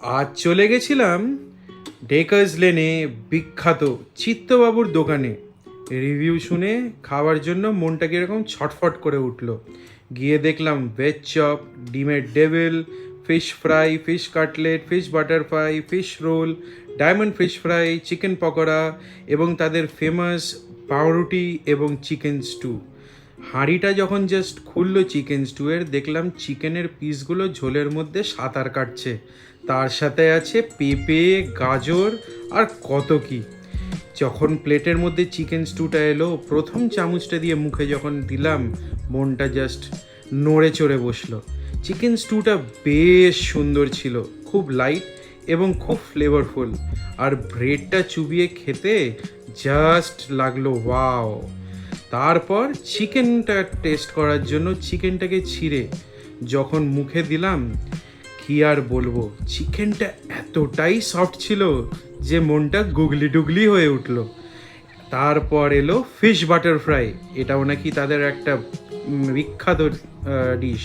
আজ চলে গেছিলাম ডেকার্স লেনে বিখ্যাত চিত্তবাবুর দোকানে। রিভিউ শুনে খাওয়ার জন্য মনটা কীরকম ছটফট করে উঠলো। গিয়ে দেখলাম ভেজ চপ, ডিমের devil, fish fry, fish cutlet, fish butterfly, fish role, diamond fish fry, chicken pakora এবং তাদের ফেমাস পাউরুটি এবং চিকেন স্টু। হাঁড়িটা যখন জাস্ট খুললো চিকেন স্টুয়ের, দেখলাম চিকেনের পিসগুলো ঝোলের মধ্যে সাঁতার কাটছে। তার সাথে আছে পেঁপে, গাজর আর কত কি। যখন প্লেটের মধ্যে চিকেন স্টুটা এলো, প্রথম চামচটা দিয়ে মুখে যখন দিলাম, মনটা জাস্ট নড়ে চড়ে বসলো। চিকেন স্টুটা বেশ সুন্দর ছিল, খুব লাইট এবং খুব ফ্লেভারফুল। আর ব্রেডটা চুবিয়ে খেতে জাস্ট লাগলো ওয়াও। তারপর চিকেনটা টেস্ট করার জন্য চিকেনটাকে ছিঁড়ে যখন মুখে দিলাম, কি আর বলবো, চিকেনটা এতটাই সফট ছিল যে মনটা গুগলি ডুগলি হয়ে উঠলো। তারপর এলো ফিশ বাটার ফ্রাই, এটাও নাকি তাদের একটা বিখ্যাত ডিশ।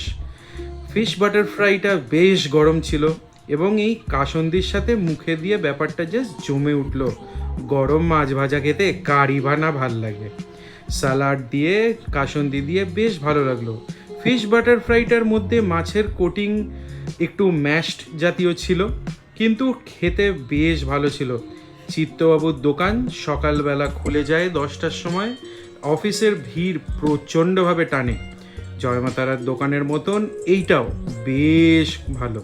ফিশ বাটার ফ্রাইটা বেশ গরম ছিল এবং এই কাসন্দির সাথে মুখে দিয়ে ব্যাপারটা জাস্ট জমে উঠলো। গরম মাছ ভাজা খেতে কারি ভানা ভাল লাগে। স্যালাড দিয়ে কাসন্দি দিয়ে বেশ ভালো লাগলো। ফিশ বাটার ফ্রাইটার মধ্যে মাছের কোটিং একটু ম্যাশড জাতীয় ছিল, কিন্তু খেতে বেশ ভালো ছিল। চিত্তবাবুর দোকান সকালবেলা খুলে যায় 10টার সময়। অফিসের ভিড় প্রচণ্ডভাবে টানে। জয়মাতারার দোকানের মতন এইটাও বেশ ভালো।